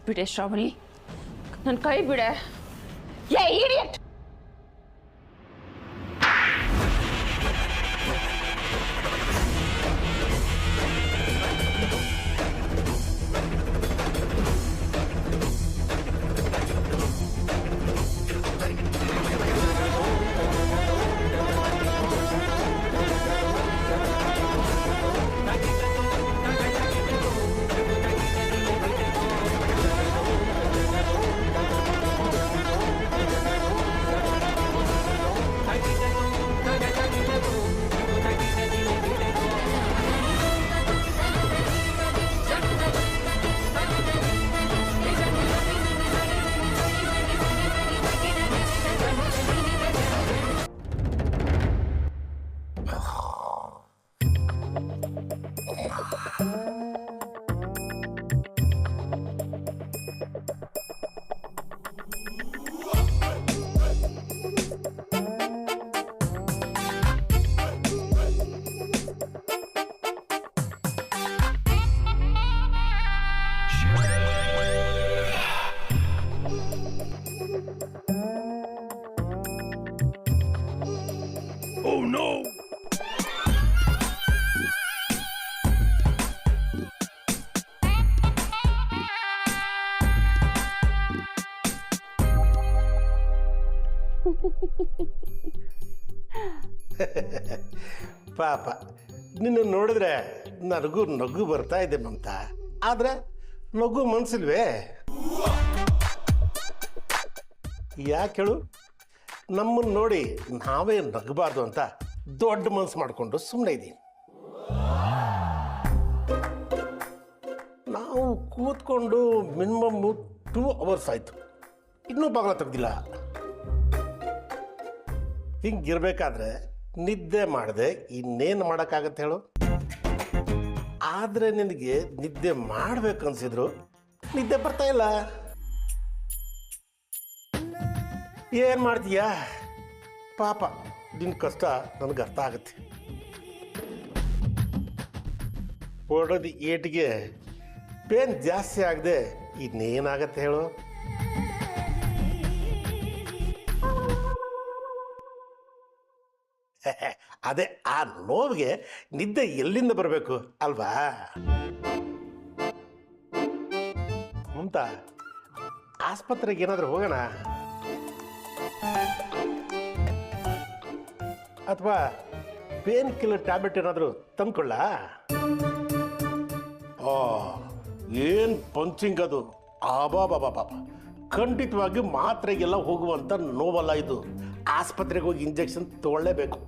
ಬಿಡೆ ಶ್ರಾವಣಿ, ನನ್ನ ಕೈ ಬಿಡೆ. ಏ ಇಡಿಯಟ್! Oh no! ಪಾಪ ನಿನ್ನ ನೋಡಿದ್ರೆ ನನಗೂ ನಗು ಬರ್ತಾ ಇದೆ ಮಮತಾ, ಆದ್ರೆ ನಗು ಮನ್ಸಿಲ್ವೇ? ಯಾಕೆ ಹೇಳು? ನಮ್ಮನ್ನು ನೋಡಿ ನಾವೇ ನಗಬಾರ್ದು ಅಂತ ದೊಡ್ಡ ಮನ್ಸು ಮಾಡಿಕೊಂಡು ಸುಮ್ಮನೆ ಇದ್ದೀನಿ. ನಾವು ಕೂತ್ಕೊಂಡು ಮಿನಿಮಮ್ 2 hours ಆಯಿತು, ಇನ್ನೂ ಬಾಗಿಲ ತೆಗ್ದಿಲ್ಲ. ಹಿಂಗಿರ್ಬೇಕಾದ್ರೆ ನಿದ್ದೆ ಮಾಡದೆ ಇನ್ನೇನು ಮಾಡೋಕ್ಕಾಗತ್ತೆ ಹೇಳು? ಆದರೆ ನಿನಗೆ ನಿದ್ದೆ ಮಾಡ್ಬೇಕು ಅನ್ಸಿದ್ರು ನಿದ್ದೆ ಬರ್ತಾ ಇಲ್ಲ. ಏನು ಮಾಡ್ತೀಯಾ? ಪಾಪ ನಿನ್ನ ಕಷ್ಟ ನನಗೆ ಅರ್ಥ ಆಗುತ್ತೆ. ಹೊಡೋದು ಏಟಿಗೆ ಪೇನ್ ಜಾಸ್ತಿ ಆಗದೆ ಇನ್ನೇನಾಗತ್ತೆ ಹೇಳು? ಅದೇ ಆ ನೋವಿಗೆ ನಿದ್ದೆ ಎಲ್ಲಿಂದ ಬರಬೇಕು ಅಲ್ವಾ? ಮಮತಾ, ಆಸ್ಪತ್ರೆಗೆ ಏನಾದರೂ ಹೋಗೋಣ ಅಥವಾ ಪೇನ್ ಕಿಲ್ಲರ್ ಟ್ಯಾಬ್ಲೆಟ್ ಏನಾದರೂ ತಂದ್ಕೊಳ್ಳ? ಏನು ಪಂಚಿಂಗ್ ಅದು! ಆಬಾಬಾಬಾಬಾ, ಖಂಡಿತವಾಗಿ ಮಾತ್ರೆಗೆಲ್ಲ ಹೋಗುವಂಥ ನೋವಲ್ಲ ಇದು. ಆಸ್ಪತ್ರೆಗೆ ಹೋಗಿ ಇಂಜೆಕ್ಷನ್ ತಗೊಳ್ಳೇಬೇಕು.